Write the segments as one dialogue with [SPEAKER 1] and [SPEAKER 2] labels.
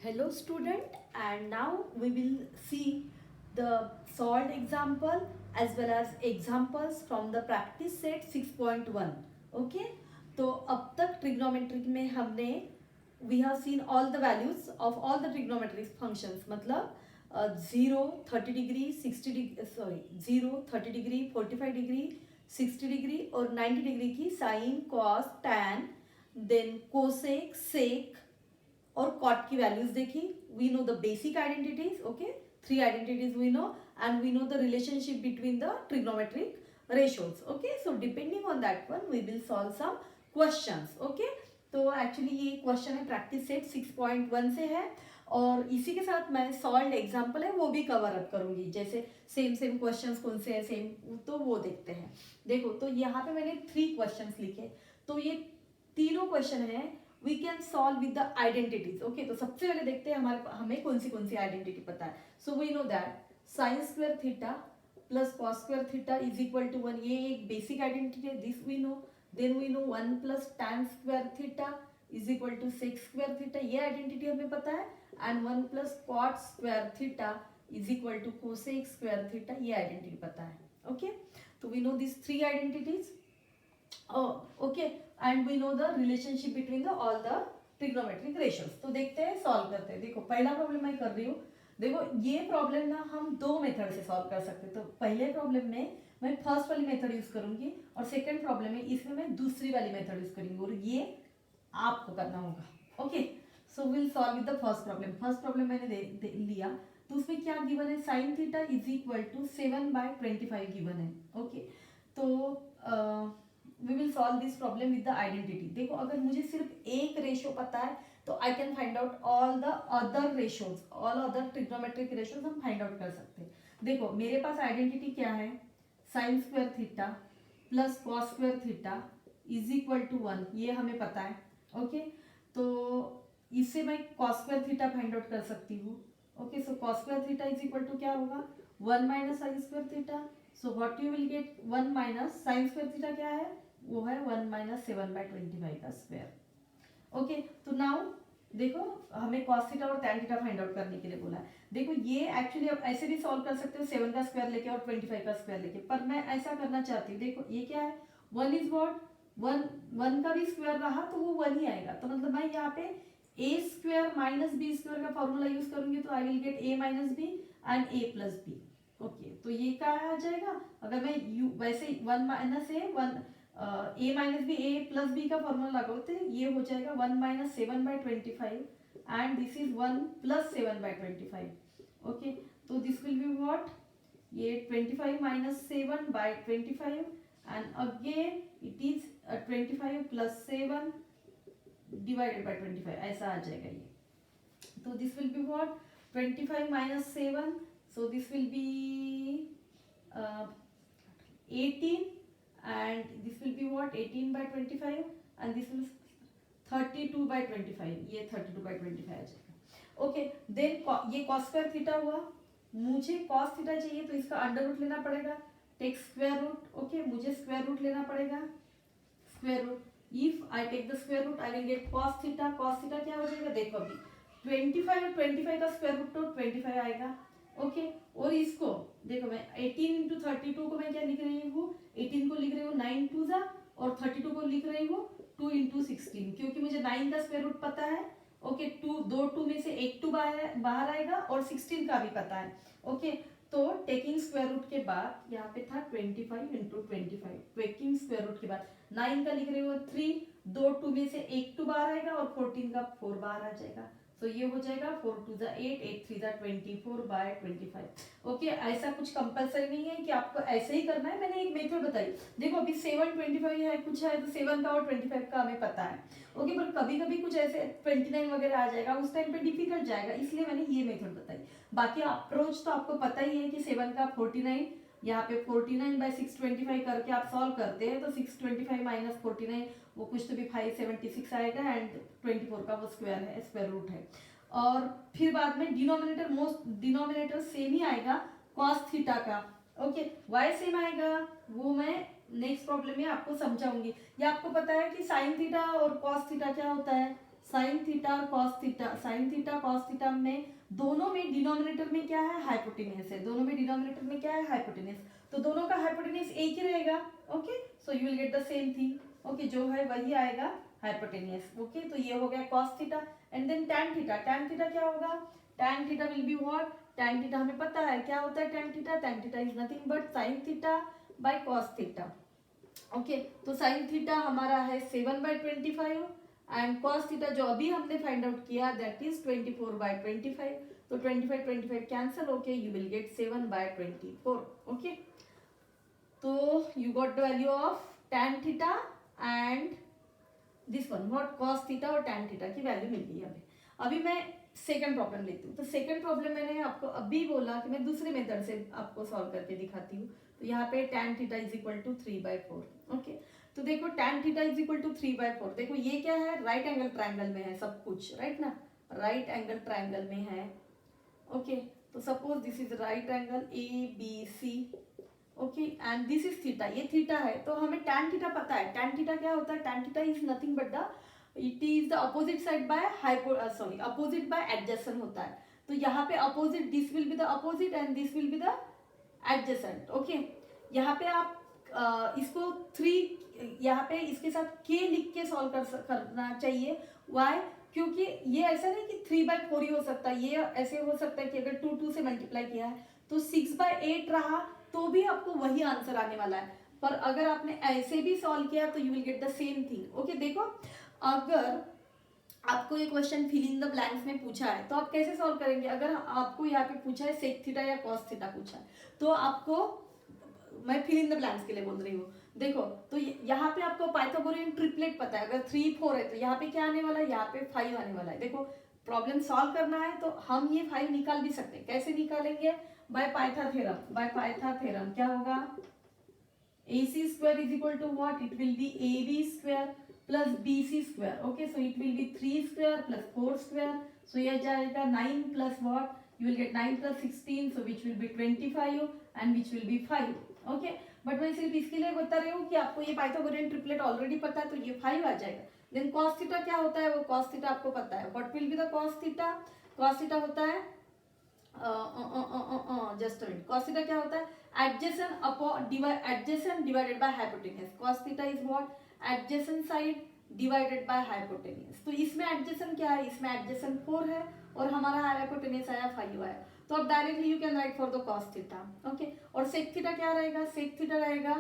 [SPEAKER 1] Hello student, and now we will see the solved example as well as examples from the practice set 6.1. Okay, तो अब तक trigonometric में हमने we have seen all the values of all the trigonometric functions, मतलब 0, 30 degree 60 degree 0, 30 degree 45 degree 60 degree और 90 degree की sine cos tan then cosec sec और cot की वैल्यूज देखी. We know the basic identities. Okay, 3 identities we know and we know the relationship between the trigonometric ratios. Okay, so depending on that one we will solve some questions. Okay, तो actually ये question है practice set 6.1 से है और इसी के साथ मैं सॉल्व एग्जांपल है वो भी कवर अप करूंगी. जैसे सेम सेम क्वेश्चंस कौन से हैं सेम, तो वो देखते हैं. देखो, तो यहाँ पे मैंने 3 क्वेश्चंस लिखे, तो ये तीनों क्वेश्चन है we can solve with the identities. Okay, तो सबसे पहले देखते हैं हमें कौन सी आइडेंटिटी पता है. So we know that sine square theta plus cos square theta is equal to 1. ये एक बेसिक आइडेंटिटी है, this we know. Then we know 1 plus tan square theta is equal to sec square theta, ये identity हमें पता है. And 1 plus cot square theta is equal to cosec square theta, ये identity पता है. Okay, तो we know this 3 identities. Okay, and we know the relationship between the all the trigonometric ratios. तो देखते हैं, सॉल्व करते हैं. देखो, पहला प्रॉब्लम मैं कर रही हूँ. देखो, ये प्रॉब्लम ना हम 2 मेथड से सॉल्व कर सकते हैं. तो पहले प्रॉब्लम में मैं फर्स्ट वाली मेथड यूज करूंगी और सेकंड प्रॉब्लम में इसमें मैं दूसरी वाली मेथड यूज करूंगी और ये आपको करना होगा. Okay, so will solve with the first problem. First problem मैंने लिया, तो उसमें क्या गिवन है, sine theta is equal to 7/25 given है. ओके, तो we will solve this problem with the identity. देखो, अगर मुझे सिर्फ एक रेशियो पता है तो I can find out all the other ratios, all other trigonometric ratios हम फाइंड आउट कर सकते हैं. देखो, मेरे पास आइडेंटिटी क्या है, sine square theta plus cos square theta is equal to 1, ये हमें पता है. ओके, तो इससे मैं cos square theta find out कर सकती हूँ. Okay, so cos square theta is equal to क्या होगा, 1 minus sine square theta. So what you will get, 1 minus sine square theta क्या है, वो है 1 माइनस 7/25 का स्क्वायर. ओके, तो नाउ देखो, हमें कॉस थीटा और टैन थीटा फाइंड आउट करने के लिए बोला है. देखो, ये एक्चुअली आप ऐसे भी सॉल्व कर सकते हो 7 का स्क्वायर लेके और 25 का स्क्वायर लेके, पर मैं ऐसा करना चाहती हूँ. देखो, ये क्या है, 1 इज वॉट, 1 का भी स्क्वायर रहा तो वो 1 ही आएगा. तो मतलब मैं यहाँ पे a square minus b square का फॉर्मूला यूज करूंगी, तो I will get a minus b and a plus b. Okay, तो ये क्या आ जाएगा, अगर मैं वैसे 1 minus a 1 a minus b a plus b का फॉर्मूला लगाते हैं, ये हो जाएगा 1 minus 7/25 and this is 1 plus 7/25. Okay, तो दिस विल बी व्हाट, ये 25 minus 7/25 and again it is 25 plus 7 divided by 25, ऐसा आ जाएगा ये. तो this will be what, 25 minus 7, so this will be 18 and this will be what, 18/25 and this will 32/25, ये 32/25 आ जाएगा. Okay, then ये cos square theta हुआ, मुझे cos थीटा चाहिए तो इसका अंडर रूट लेना पड़ेगा, टेक स्क्वायर रूट. ओके, मुझे स्क्वायर रूट लेना पड़ेगा, square root. If I take the square root I will get cos theta. cos theta क्या हो जाएगा, देखो अभी 25 और 25 का स्क्वायर रूट तो 25 आएगा. ओके, और इसको देखो, मैं 18 इंटू 32 को मैं क्या लिख रही हूँ, 18 को लिख रही हूँ 9 टू जा और 32 को लिख रही हूँ 2 इंटू 16, क्योंकि मुझे 9 का स्क्वायर रूट पता है. ओके, 2 में से एक 2 बाहर आएगा और 16 का भी पता है. ओके, तो टेकिंग स्क्वायर रूट के बाद यहाँ पे था 25 इंटू 25, टेकिंग स्क्वायर रूट के बाद 9 का लिख रही हूँ 3, 2 में से एक 2 बाहर आएगा और 14 का 4 बाहर आ जाएगा. तो ये हो जाएगा 4 2 8, 8 3 24/25. ओके, ऐसा कुछ कंपलसरी नहीं है कि आपको ऐसे ही करना है, मैंने एक मेथड बताई. देखो, अभी 7/25 है, कुछ है तो 7 का और 25 का हमें पता है. ओके, पर कभी कभी कुछ ऐसे 29 वगैरह आ जाएगा, उस टाइम पे डिफिकल्ट जाएगा, इसलिए मैंने ये मेथड बताई. बाकी अप्रोच तो आपको पता ही है कि 7 का 49, यहाँ पे 49/625 करके आप सॉल्व करते हैं तो 625 माइनस 49 वो कुछ तो भी 576 आएगा एंड 24 का वो स्क्वायर है, स्क्वायर रूट है. और फिर बाद में डिनोमिनेटर सेम ही आएगा cos थीटा का. ओके, वाई सेम आएगा वो मैं नेक्स्ट प्रॉब्लम में आपको समझाऊंगी. ये आपको पता है कि साइन थीटा और cos थीटा क्या होता है, साइन थीटा और cos theta, sine theta cos theta में दोनों में डिनोमिनेटर में क्या है, हाइपोटेनियस है, दोनों में डिनोमिनेटर में क्या है, हाइपोटेनियस, तो दोनों का हाइपोटेनियस एक ही रहेगा। Okay, so you will get the same thing. Okay, जो है वही आएगा हाइपोटेनियस। ओके, तो ये हो गया cos theta. And then tan theta, tan theta क्या होगा, tan theta will be what, tan theta हमें पता है क्या होता है tan theta, tan theta is nothing but sine theta by cos theta. Okay, तो साइन थीटा हमारा है 7/25 एंड कॉस थीटा जो अभी हमने फाइंड आउट किया दैट इज 24/25, तो 25 cancel, okay, you will get 7/24। Okay, तो you got the value of tan theta and this one what cos theta और टैन थीटा की वैल्यू मिल गई हमें। अभी मैं सेकंड प्रॉब्लम लेती हूँ। तो सेकंड प्रॉब्लम मैंने आपको अभी बोला कि मैं दूसरे मेथड से आपको सॉल्व करके दिखाती हूँ। तो यहाँ पे tan theta is equal to 3/4। Okay, तो देखो tan theta is equal to 3/4, देखो ये क्या है, राइट एंगल ट्राइंगल में है सब कुछ, राइट ना, राइट एंगल ट्राइंगल में है। ओके, तो suppose this is right angle ABC। Okay, and this is theta, ये थीटा है, तो हमें tan थीटा पता है। tan थीटा क्या होता है, tan theta is nothing but the it is the opposite side by opposite bye adjacent होता है। तो यहाँ पे opposite, this will be the opposite and this will be the adjacent. Okay, यहाँ पे आप इसको 3, यहाँ पे इसके साथ k लिख के सॉल्व करना चाहिए। वाई, क्योंकि ये ऐसा नहीं कि 3/4 ही हो सकता है, ये ऐसे हो सकता है कि अगर 2 से मल्टीप्लाई किया है तो 6/8 रहा तो भी आपको वही आंसर आने वाला है। पर अगर आपने ऐसे भी सॉल्व किया तो you will get the same thing. Okay, देखो अगर आपको ये question fill in the blanks में पूछा है तो आप कैसे सॉल्व करेंगे। अगर आपको यहाँ पे पूछा है सेक थीटा या कॉस थीटा पूछा है, तो आपको, मैं फिल इन द ब्लैंक्स के लिए बोल रही हूँ, देखो तो यहाँ पे आपको पाइथागोरियन ट्रिपलेट पता है। अगर 3 4 है तो यहाँ पे क्या आने वाला है, यहाँ पे 5 आने वाला है। देखो प्रॉब्लम सॉल्व करना है तो हम ये 5 निकाल भी सकते हैं। कैसे निकालेंगे, बाय पाइथा थ्योरम। बाय पाइथा थ्योरम क्या होगा, AC square is equal to what, it will be AB square plus BC square. Okay, so it will be 3 square plus 4 square, so यह जाएगा 9 plus what, you will get 9 plus 16, so which will be 25 and which will be 5. Okay, but मैं सिर्फ इसके लिए बता रही हूँ कि आपको ये पाइथागोरियन ट्रिपलेट ऑलरेडी पता है तो ये 5 आ जाएगा। देन cos थीटा क्या होता है, वो cos थीटा आपको पता है। What will be the cos theta, cos theta होता है just a minute, cos theta क्या होता है, adjacent divided by hypotenuse. Cos theta is what, adjacent side divided by hypotenuse. तो इसमें adjacent क्या है, इसमें adjacent 4 है और हमारा hypotenuse आया 5 आया, तो अब directly you can write for the cos theta. Okay, और sec थीटा क्या रहेगा, sec थीटा रहेगा,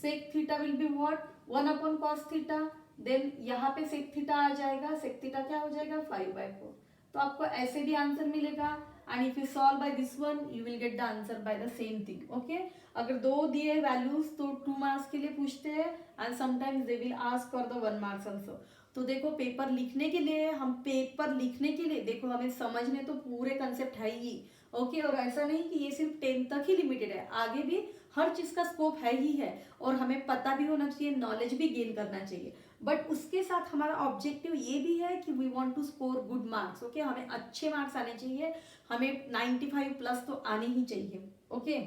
[SPEAKER 1] sec theta will be what 1 cos theta. Then यहाँ पे sec थीटा आ जाएगा, sec थीटा क्या हो जाएगा 5/4। तो आपको ऐसे भी आंसर मिलेगा and if you solve by this one you will get the answer by the same thing. Okay, अगर दो दिए वैल्यूज तो 2 मार्क्स के लिए पूछते हैं and sometimes they will ask for the 1 marks also. तो देखो पेपर लिखने के लिए, हम पेपर लिखने के लिए देखो हमें समझने तो पूरे कंसेप्ट है ही। ओके, और ऐसा नहीं कि ये सिर्फ 10 तक ही लिमिटेड है, आगे भी हर चीज का स्कोप है ही है और हमें पता भी होना चाहिए, नॉलेज भी गेन करना चाहिए। बट उसके साथ हमारा ऑब्जेक्टिव ये भी है कि we want to score good marks. Okay, हमें अच्छे मार्क्स आने चाहिए, हमें 95 प्लस तो आने ही चाहिए। ओके,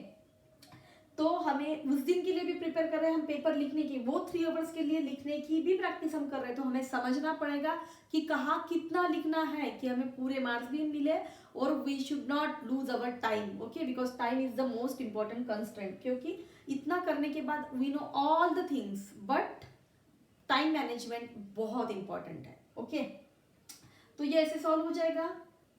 [SPEAKER 1] तो हमें उस दिन के लिए भी प्रिपेयर कर रहे हैं हम पेपर लिखने की, वो 3 आवर्स के लिए लिखने की भी प्रैक्टिस हम कर रहे हैं। तो हमें समझना पड़ेगा कि कहाँ कितना लिखना है कि हमें पूरे मार्क्स भी मिले और we should not lose our time. Okay, because time is the most important constraint, क्योंकि इतना करने के बाद we know all the things but time management बहुत इंपॉर्टेंट है। ओके, तो ये ऐसे सॉल्व हो जाएगा।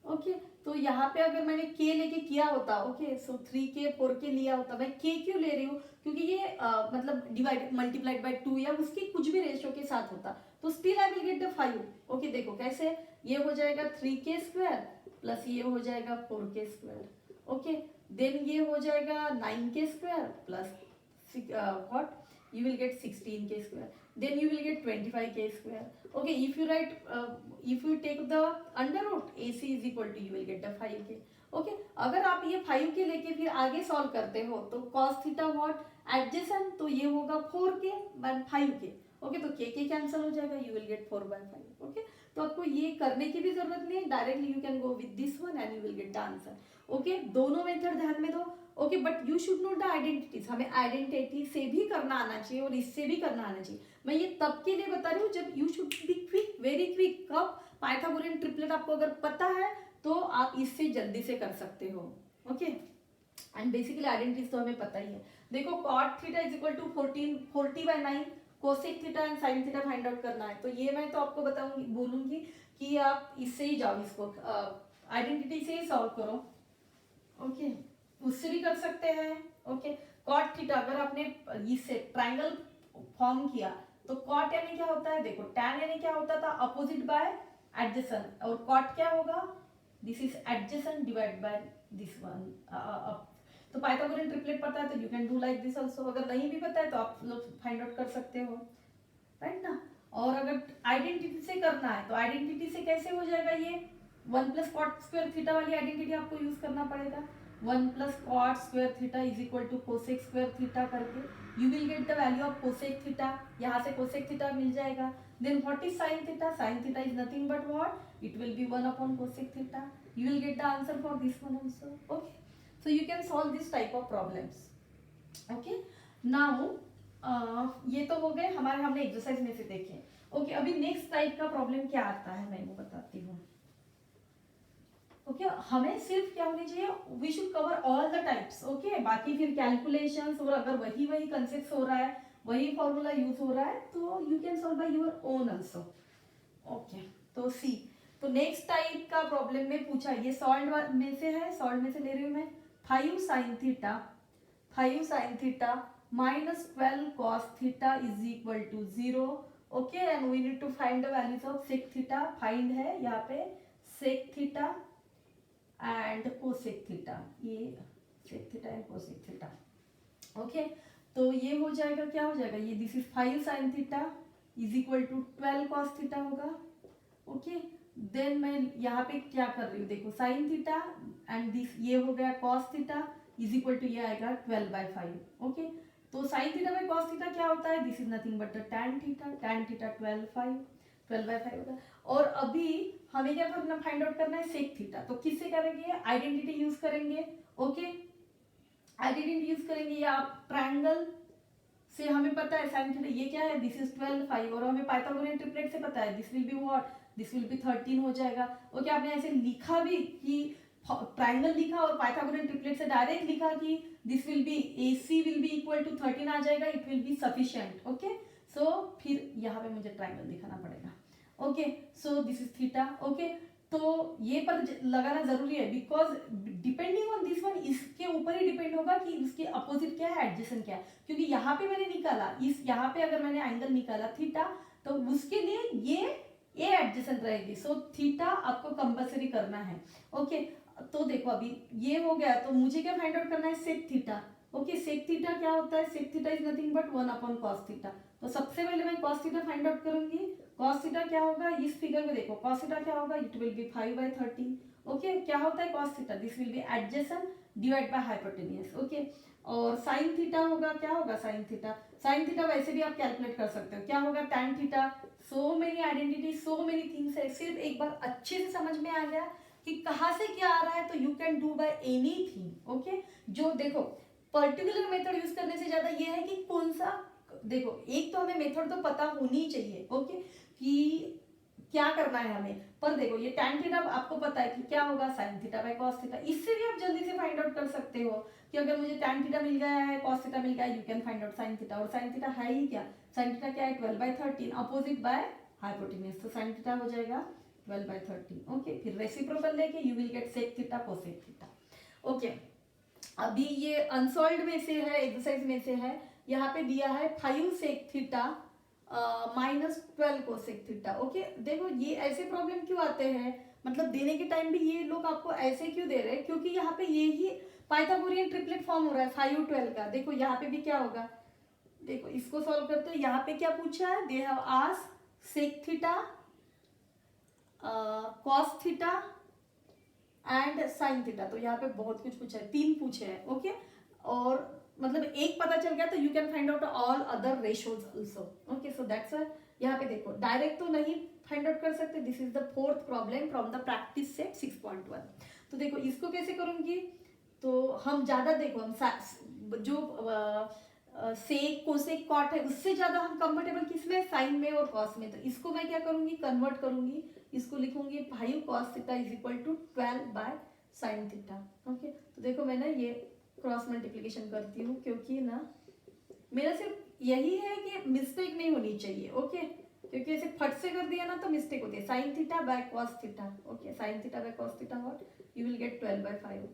[SPEAKER 1] ओके, तो यहाँ पे अगर मैंने k लेके किया होता, ओके, सो 3k 4k लिया होता, मैं k क्यों ले रही हूँ, क्योंकि ये मतलब डिवाइड मल्टीप्लाइड बाय 2 या उसकी कुछ भी रेशियो के साथ होता तो still I will get the 5। Okay, देखो कैसे, ये हो जाएगा 3k स्क्वायर प्लस ये हो जाएगा 4k स्क्वायर। ओके, देन ये हो जाएगा 9k square plus what, you will get 16k square, then you will get 25k square. Okay, if you write if you take the under root AC is equal to you will get the 5k. Okay, अगर आप ये 5k लेके फिर आगे solve करते हो तो cos theta what adjacent, तो ये होगा 4k by 5k. ओके, तो k कैंसिल हो जाएगा, you will get 4/5. ओके, तो आपको ये करने की भी जरूरत नहीं है, directly you can go with this one and you will get the answer. Okay, दोनों मेथड ध्यान में दो। Okay, but you should know the identities, हमें आइडेंटिटी से भी करना आना चाहिए और इससे भी करना आना चाहिए। मैं ये तब के लिए बता रही हूँ जब you should be quick, very quick. कब, पाइथागोरियन ट्रिपलेट आपको अगर पता है तो आप इससे जल्दी से कर सकते हो। ओके, एंड बेसिकली आइडेंटिटीज तो हमें पता ही है। देखो cot theta is equal to 40/9, cosec theta and sine theta find out करना है। तो ये मैं तो आपको बताऊंगी, बोलूंगी कि आप इससे ही जाओ, इसको आइडेंटिटी से ही सॉल्व करो। ओके, उससे भी कर सकते हैं। ओके, कॉट थीटा अगर आपने इससे ट्राइंगल फॉर्म किया तो कॉट यानी क्या होता है, देखो टैन यानी क्या होता था, अपोजिट बाय एडजेसेंट, और कॉट क्या होगा, this is adjacent divide by this one. तो पाइथागोरियन ट्रिपलेट पता है तो you can do like this also, अगर नहीं भी पता है तो आप लोग फाइंड आउट कर सकते हो, राइट ना। और अगर आइडेंटिटी से करना है तो आइडेंटिटी से कैसे हो जाएगा, ये 1 प्लस कॉट स्क्वायर थीटा वाली आइडेंटिटी आपको यूज करना पड़ेगा। 1 plus cot square theta is equal to cosec square theta करके you will get the value of cosec theta, यहाँ से कोसेक थीटा मिल जाएगा। Then what is sine theta, sine theta is nothing but what, it will be 1 upon cosec theta, you will get the answer for this one also. Okay, so you can solve this type of problems. Okay, now ये तो हो गए हमारे, हमने exercise में से देखे। Okay, अभी नेक्स्ट टाइप का प्रॉब्लम क्या आता है मैं वो बताती हूँ। ओके, हमें सिर्फ क्या होनी चाहिए, we should cover all the types. Okay, बाकी फिर कैलकुलेशंस और अगर वही कंसेप्ट हो रहा है, वही फॉर्मूला यूज हो रहा है तो you can solve by your own also. Okay, तो सी, तो नेक्स्ट टाइप का प्रॉब्लम में पूछा, ये सॉल्व में से है, सॉल्व में से ले रही हूँ मैं। 5 sin theta minus 12 cos theta is equal to 0. Okay, and we need to find the values of sec theta, find है यहाँ पे sec theta and cosec theta, ये sec theta and cosec theta. Okay, तो ये हो जाएगा, क्या हो जाएगा, ये this is 5 sin theta is equal to 12 cos theta होगा। ओके, देन मैं यहाँ पे क्या कर रही हूँ, देखो साइन थीटा एंड दिस ये हो गया cos theta is equal to ये आएगा 12/5। ओके, तो sine theta by cos theta क्या होता है, this is nothing but tan theta 12/5 होगा। और अभी हमें क्या करना, फाइंड आउट करना है सेक थीटा, तो किससे करेंगे, आइडेंटिटी यूज करेंगे। ओके, आइडेंटिटी यूज करेंगे, या आप ट्रायंगल से हमें पता है साइन थीटा ये क्या है, दिस इज 12/5, और हमें पाइथागोरियन ट्रिपलेट से पता है this will be what, this will B 13 हो जाएगा। ओके, आपने ऐसे लिखा भी कि ट्राइंगल लिखा और पाइथागोरियन ट्रिपलेट से डायरेक्ट लिखा कि this will be AC will be equal to 13 आ जाएगा, it will be sufficient. Okay, so फिर यहाँ पे मुझे ट्राइंगल दिखाना पड़ेगा। Okay, so this is theta. Okay, तो ये पर लगाना जरूरी है because depending on this one, इसके ऊपर ही डिपेंड होगा कि उसके अपोजिट क्या है, एडजेसेंट क्या है। क्योंकि यहाँ पे मैंने निकाला, इस यहाँ पे अगर मैंने एंगल निकाला थीटा, तो उसके लिए ये एडजेसेंट रहेगी, सो थीटा आपको कंपल्सरी करना है। ओके, तो देखो अभी ये हो गया, तो मुझे क्या फाइंड आउट करना है, sec theta. Okay, sec theta क्या होता है, sec theta is nothing but 1 upon cos theta. तो सबसे पहले मैं कॉस थीटा फाइंड आउट करूंगी। कॉस थीटा क्या होगा, इस फिगर में देखो कॉस थीटा क्या होगा, इट विल बी 5/13। ओके, क्या होता है cos theta, this will B adjacent divide by hypotenuse. Okay, और साइन थीटा होगा, क्या होगा साइन थीटा वैसे भी आप कैलकुलेट कर सकते हो, क्या होगा tan theta. So many identity, so many things है, सिर्फ एक बार अच्छे से समझ में आ गया कि कहाँ से क्या आ रहा है तो you can do by anything. Okay, जो देखो पर्टिकुलर मेथड यूज करने से ज्यादा ये है कि कौन सा, देखो एक तो हमें मेथड तो पता होनी चाहिए। ओके, कि क्या करना है हमें, पर देखो ये टैन थीटा आपको पता है कि क्या होगा, sign theta by cos theta, इससे भी आप जल्दी से फाइंड आउट कर सकते हो कि अगर मुझे टैन थीटा मिल गया है, कॉस थीटा मिल गया है, you can find out sine theta. और साइन थीटा है ही क्या, साइन थीटा क्या है, 12/13 अपोजिट बाय हाइपोटेन्यूज, तो साइन थीटा हो जाएगा 12/13। ओके, फिर रेसिप्रोकल लेके you will get sec theta cosec theta. Okay, अभी ये अनसॉल्व्ड में से है, एक्सरसाइज में से है, यहाँ पे दिया है 5 sec theta -12 cosec theta. Okay, देखो ये ऐसे प्रॉब्लम क्यों आते हैं, मतलब देने के टाइम भी ये लोग आपको ऐसे क्यों दे रहे हैं, क्योंकि यहाँ पे ये ही पाइथागोरियन ट्रिपलेट फॉर्म हो रहा है 5 12 का। देखो यहाँ पे भी क्या होगा, देखो इसको सॉल्व करते हो, यहाँ पे क्या पूछा है, they have asked sec theta, cos theta and sine theta. तो यहाँ पे बहुत कुछ पूछा है, 3 पूछे हैं। ओके, और मतलब एक पता चल गया तो you can find out all other ratios also. Okay, so that's why यहाँ पे देखो डायरेक्ट तो नहीं फाइंड आउट कर सकते, this is the 4th problem from the practice set 6.1। तो देखो इसको कैसे करूंगी, तो हम ज्यादा देखो हम जो सेक कोसेक कॉट है उससे ज्यादा हम कंफर्टेबल किसमें, साइन में और कॉस में। तो इसको मैं क्या करूंगी, कन्वर्ट करूंगी इसको लिखूंगी 5 cos theta is equal to 12 by sine theta. Okay, तो देखो मैं ना ये क्रॉस मल्टीप्लीकेशन करती हूँ, क्योंकि ना मेरा सिर्फ यही है कि मिस्टेक नहीं होनी चाहिए। ओके, क्योंकि ऐसे फट से कर दिया ना तो मिस्टेक होती है। Sine theta by cos theta, okay, sine theta by cos theta what you will get 12 by 5।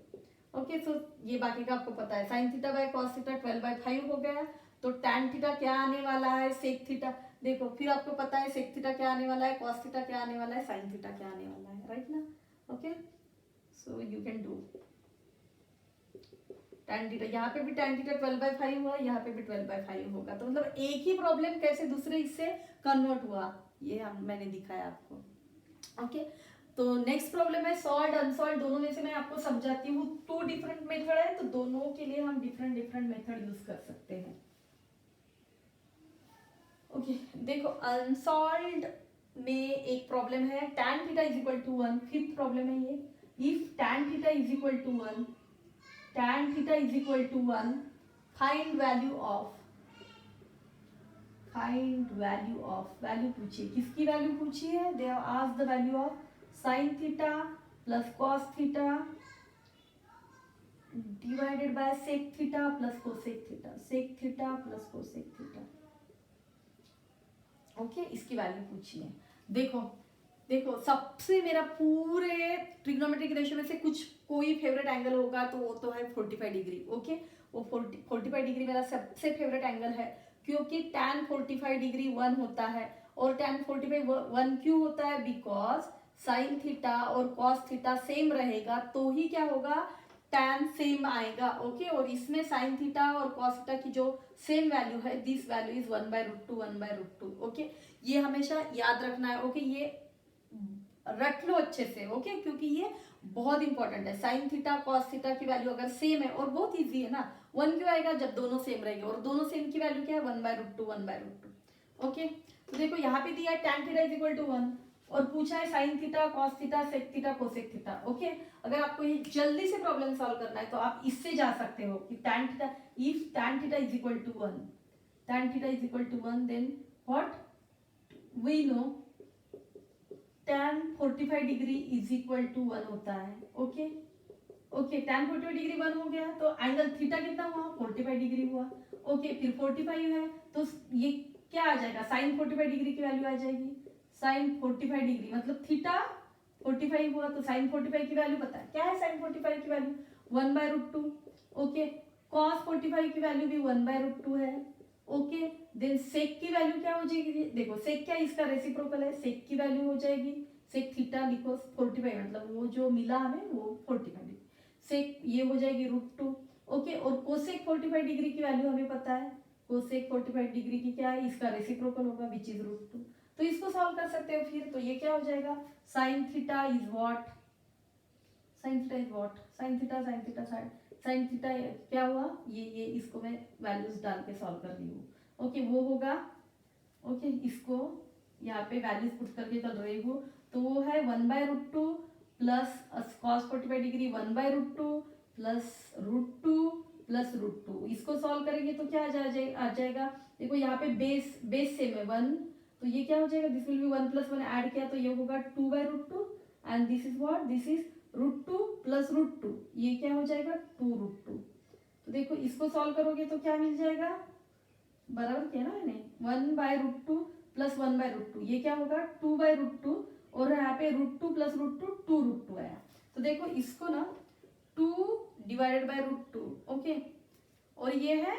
[SPEAKER 1] Okay, so ये बाकी का आपको पता है। Sine theta by cos theta 12 by 5 हो गया। तो टैन थीटा क्या आने वाला है, सेक थीटा। देखो फिर आपको पता है सेक थीटा क्या आने वाला है, कॉस थीटा क्या आने वाला है, साइन थीटा क्या आने वाला है, राइट ना। Okay, so you can do tan theta, यहाँ पे भी टैन थीटा 12 बाय 5 हुआ, यहाँ पे भी 12 बाय 5 होगा। तो मतलब एक ही प्रॉब्लम कैसे दूसरे इससे कन्वर्ट हुआ, ये मैंने दिखाया आपको। ओके, तो नेक्स्ट प्रॉब्लम है सॉल्व अनसॉल्व, दोनों में से मैं आपको समझाती हूँ। 2 डिफरेंट मेथड है, तो दोनों के लिए हम डिफरेंट डिफरेंट मेथड यूज कर सकते हैं। ओके, देखो अनसॉल्व्ड में एक प्रॉब्लम है tan theta is equal to 1। Fifth problem है ये, if tan theta is equal to 1, tan theta is equal to 1, find value of, find value of, value पूछिए, किसकी वैल्यू पूछी है, they have asked the value of sin theta plus cos theta divided by sec theta plus cosec theta, sec theta plus cosec theta. Okay, इसकी value पूछी है। देखो देखो सबसे मेरा पूरे ट्रिग्नोमेट्रिक रेशियो में से कुछ कोई फेवरेट एंगल होगा तो वो तो है 45 डिग्री। ओके, वो 45 डिग्री मेरा सबसे फेवरेट एंगल है, क्योंकि tan 45 डिग्री 1 होता है। और tan 45 1 क्यों होता है, बिकॉज साइन थीटा और cos थीटा सेम रहेगा, तो ही क्या होगा, tan सेम आएगा। ओके, और इसमें साइन थीटा और cos थीटा की जो सेम वैल्यू है, दिस वैल्यू इज 1/√2 1/√2। ओके, ये हमेशा याद रखना है। ओके, ये रट लो अच्छे से। ओके, क्योंकि ये बहुत इंपॉर्टेंट है। साइन थीटा cos थीटा की वैल्यू अगर सेम है, और बहुत इजी है ना, 1 क्यों आएगा, जब दोनों सेम रहेंगे, और दोनों सेम की वैल्यू क्या है, 1/√2 1/√2। ओके, तो देखो यहाँ पे दिया है tan theta is equal to 1, और पूछा है sine theta cos theta sec theta cosec theta. Okay, अगर आपको ये जल्दी से प्रॉब्लम सॉल्व करना है तो आप इससे जा सकते हो कि tan theta, if tan theta is equal to 1, tan theta is equal to 1, then what we know tan 45 degree is equal to 1 होता है। ओके ओके, tan 45 डिग्री 1 हो गया, तो एंगल थीटा कितना हुआ, 45 डिग्री हुआ। ओके, फिर 45 है तो ये क्या आ जाएगा, साइन 45 डिग्री की वैल्यू आ जाएगी। साइन 45 डिग्री मतलब थीटा 45 हुआ, तो साइन 45 की वैल्यू पता है क्या है, साइन 45 की वैल्यू 1/√2। ओके, cos 45 की वैल्यू भी 1/√2 है। ओके, देन सेक की वैल्यू क्या हो जाएगी, देखो सेक क्या, इसका रेसिप्रोकल है, सेक की वैल्यू हो जाएगी, सेक थीटा लिखो 45, मतलब वो जो मिला हमें वो 45 डिग्री, सेक ये हो जाएगी √2। ओके, और कोसेक 45 डिग्री की वैल्यू हमें पता है, कोसेक 45 डिग्री की क्या है, इसका रेसिप्रोकल होगा विच इज √2। तो इसको सॉल्व कर सकते हो फिर, तो ये क्या हो जाएगा, sign theta is what, sign theta is what, sign theta sine theta क्या हुआ, ये इसको मैं वैल्यूज डाल के सॉल्व कर रही हूँ। ओके, वो होगा, ओके, इसको यहाँ पे वैल्यूज पुट करके कर रही हूँ, तो वो है 1/√2 plus cos 45 degree 1/√2 plus √2 plus √2। इसको सॉल्व करेंगे तो क्या आ जाएगा, देखो यहाँ पे बेस सेम है 1, तो ये क्या हो जाएगा, दिस विल बी 1 + 1 ऐड किया तो ये होगा 2/√2, and this is what, this is √2 plus √2, ये क्या हो जाएगा 2√2। तो देखो इसको सॉल्व करोगे तो क्या मिल जाएगा, बराबर किया ना मैंने, 1/√2 प्लस 1/√2, ये क्या होगा 2/√2, और यहाँ पे √2 प्लस √2 2√2 आया। तो देखो इसको ना 2 डिवाइडेड बाय √2। ओके, और ये है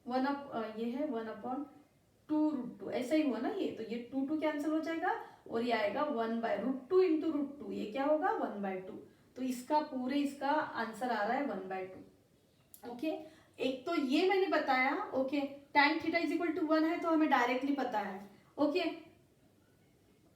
[SPEAKER 1] 1/2, ऐसा ही हुआ ना ये, तो ये 2 कैंसिल हो जाएगा, और ये आएगा 1/√2 इंटू √2, ये क्या होगा 1/2। तो इसका पूरे इसका आंसर आ रहा है 1/2। ओके, एक तो ये मैंने बताया। Okay, tan theta is equal to 1 है तो हमें डायरेक्टली पता है। ओके,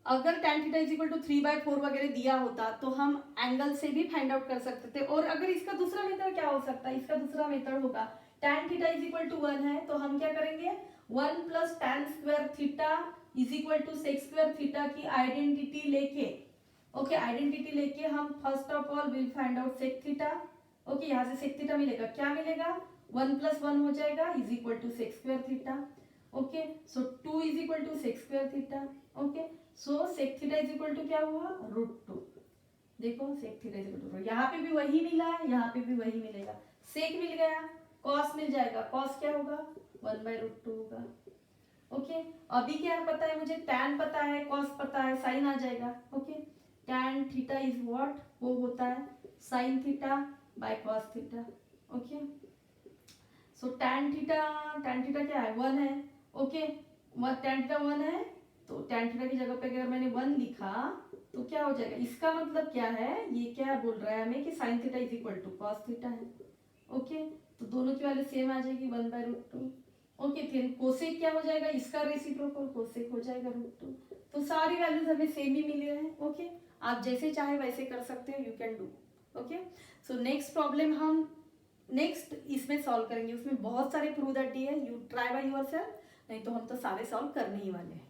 [SPEAKER 1] अगर tan theta is equal to 3/4 वगैरह दिया होता तो हम एंगल से भी फाइंड आउट कर सकते थे। और अगर इसका दूसरा मेथड क्या हो सकता है, इसका दूसरा मेथड होगा tan theta is equal to 1 है तो हम क्या करेंगे, 1 + tan square theta is equal to sec square theta की आइडेंटिटी लेके, ओके, आइडेंटिटी लेके हम first of all will find out sec theta. Okay, यहाँ से सेक थीटा मिलेगा, क्या मिलेगा 1 + 1 हो जाएगा is equal to sec square theta. Okay, so 2 is equal to sec square theta. Okay, so sec theta is equal to क्या हुआ, √2। देखो sec theta is equal to, यहाँ पे भी वही मिला है, यहाँ पे भी वही मिलेगा, सेक मिल गया, कॉस मिल जाएगा, कॉस क्या होगा 1/√2 होगा। ओके अभी क्या पता है मुझे, टैन पता है, कॉस पता है, साइन आ जाएगा। Okay tan theta is what, वो होता है sine theta by cos theta. Okay so tan theta क्या है 1 है। ओके टैन थीटा 1 है, तो टैन थीटा की जगह पे अगर मैंने 1 लिखा तो क्या हो जाएगा, इसका मतलब क्या है, ये क्या बोल रहा है हमें कि sine theta is equal to cos theta है। ओके तो दोनों की वैल्यू सेम आ जाएगी 1/√2। ओके फिर कोसेक क्या हो जाएगा, इसका रेसिप्रोकल कोसेक हो जाएगा √2। तो सारी वैल्यूज हमें सेम ही मिले हैं। ओके आप जैसे चाहे वैसे कर सकते हो, you can do. Okay so next problem हम नेक्स्ट इसमें सॉल्व करेंगे, उसमें बहुत सारे प्रूव दैट है, यू ट्राई बाय योरसेल्फ, नहीं तो हम तो सारे सॉल्व करने ही वाले हैं।